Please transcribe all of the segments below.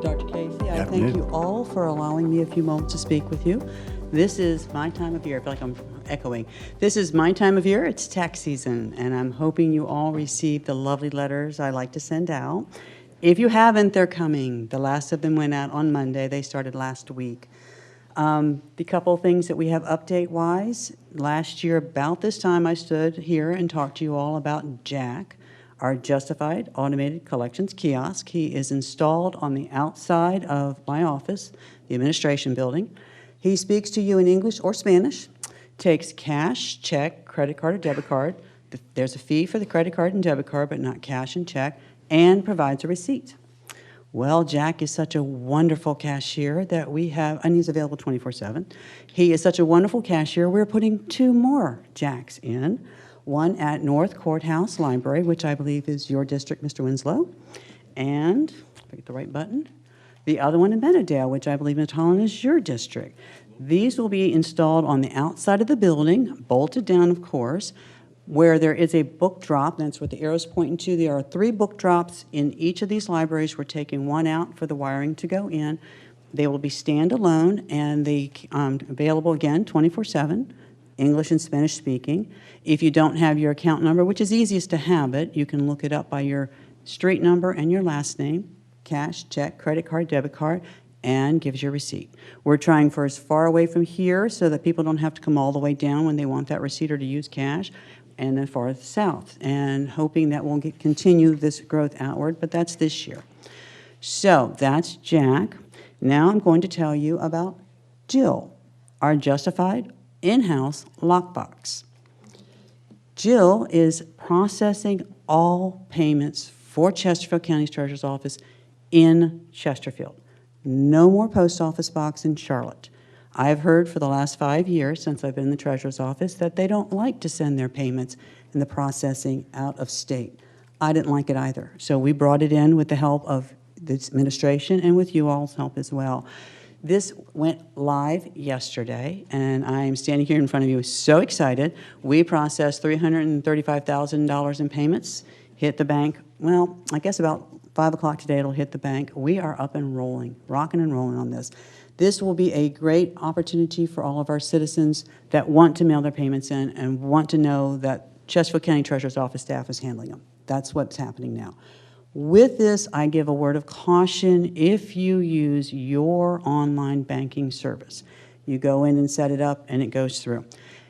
Dr. Casey. I Afternoon. thank you all for allowing me a few moments to speak with you. This is my time of year. I feel like I'm echoing. This is my time of year. It's tax season, and I'm hoping you all received the lovely letters I like to send out. If you haven't, they're coming. The last of them went out on Monday. They started last week. The couple of things that we have update-wise, last year about this time I stood here and talked to you all about Jack, our Justified Automated Collections Kiosk. He is installed on the outside of my office, the administration building. He speaks to you in English or Spanish, takes cash, check, credit card, or debit card. There's a fee for the credit card and debit card, but not cash and check, and provides a receipt. Well, Jack is such a wonderful cashier that we have, and he's available 24/7. He is such a wonderful cashier, we're putting 2 more Jacks in. One at North Courthouse Library, which I believe is your district, Mr. Winslow. And, if I get the right button, the other one in Bennedale, which I believe, Ms. Holland, is your district. These will be installed on the outside of the building, bolted down, of course, where there is a book drop. That's what the arrow's pointing to. There are 3 book drops in each of these libraries. We're taking one out for the wiring to go in. They will be standalone, and they available, again, 24/7. English and Spanish speaking. If you don't have your account number, which is easiest to have it, you can look it up by your street number and your last name, cash, check, credit card, debit card, and gives you a receipt. We're trying for as far away from here so that people don't have to come all the way down when they want that receipt or to use cash, and then far south, and hoping that we'll continue this growth outward, but that's this year. So that's Jack. Now I'm going to tell you about Jill, our Justified in-house lockbox. Jill is processing all payments for Chesterfield County's Treasurer's Office in Chesterfield. No more post office box in Charlotte. I've heard for the last 5 years since I've been in the Treasurer's Office that they don't like to send their payments and the processing out of state. I didn't like it either. So we brought it in with the help of the administration and with you all's help as well. This went live yesterday, and I'm standing here in front of you so excited. We processed $335,000 in payments, hit the bank, well, I guess about 5 o'clock today it'll hit the bank. We are up and rolling, rocking and rolling on this. This will be a great opportunity for all of our citizens that want to mail their payments in and want to know that Chesterfield County Treasurer's Office staff is handling them. That's what's happening now. With this, I give a word of caution if you use your online banking service. You go in and set it up, and it goes through.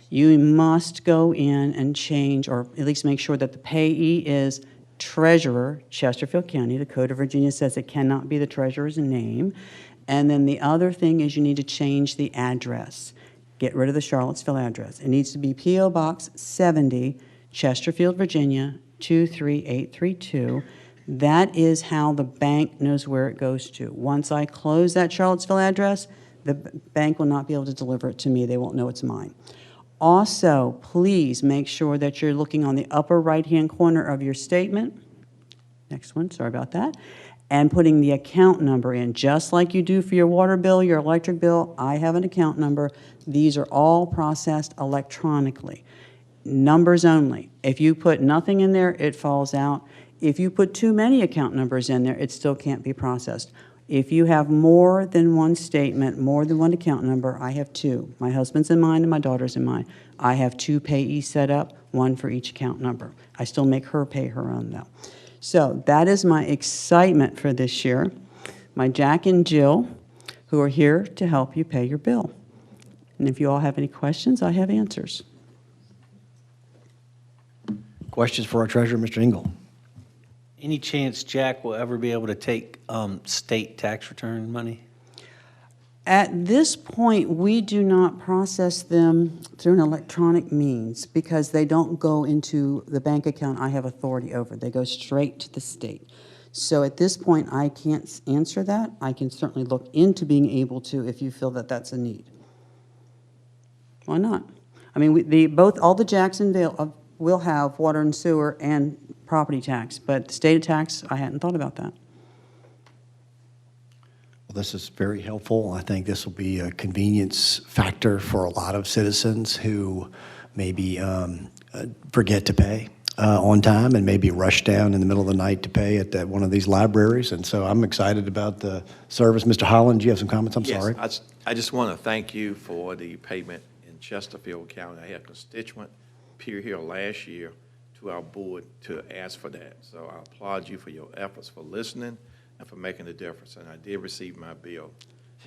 You must go in and change, or at least make sure that the payee is Treasurer, Chesterfield County. The Code of Virginia says it cannot be the treasurer's name. And then the other thing is you need to change the address. Get rid of the Charlottesville address. It needs to be P.O. Box 70, Chesterfield, Virginia, 23832. That is how the bank knows where it goes to. Once I close that Charlottesville address, the bank will not be able to deliver it to me. They won't know it's mine. Also, please make sure that you're looking on the upper right-hand corner of your statement. Next one, sorry about that. And putting the account number in, just like you do for your water bill, your electric bill. I have an account number. These are all processed electronically. Numbers only. If you put nothing in there, it falls out. If you put too many account numbers in there, it still can't be processed. If you have more than one statement, more than one account number, I have 2. My husband's in mine and my daughter's in mine. I have 2 payees set up, 1 for each account number. I still make her pay her own, though. So that is my excitement for this year. My Jack and Jill, who are here to help you pay your bill. And if you all have any questions, I have answers. Questions for our treasurer, Mr. Engel? Any chance Jack will ever be able to take state tax return money? At this point, we do not process them through an electronic means because they don't go into the bank account I have authority over. They go straight to the state. So at this point, I can't answer that. I can certainly look into being able to if you feel that that's a need. Why not? I mean, all the Jacksonville will have water and sewer and property tax, but the state tax, I hadn't thought about that. Well, this is very helpful. I think this will be a convenience factor for a lot of citizens who maybe forget to pay. on time and maybe rush down in the middle of the night to pay at one of these libraries. And so I'm excited about the service. Mr. Holland, do you have some comments? I'm sorry. Yes, I just want to thank you for the payment in Chesterfield County. I had a constituent appear here last year to our board to ask for that. So I applaud you for your efforts, for listening, and for making a difference. And I did receive my bill.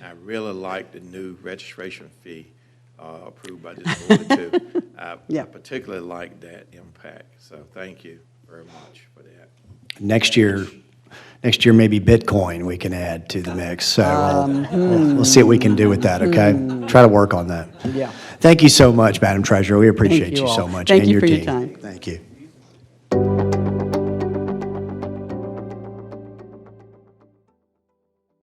I really like the new registration fee approved by this board, too. I particularly like that impact. So thank you very much for that. Next year, maybe Bitcoin we can add to the mix. So we'll see what we can do with that, okay? Try to work on that. Yeah. Thank you so much, Madam Treasurer. We appreciate you you so all. much. Thank and you your for your team. time. Thank you.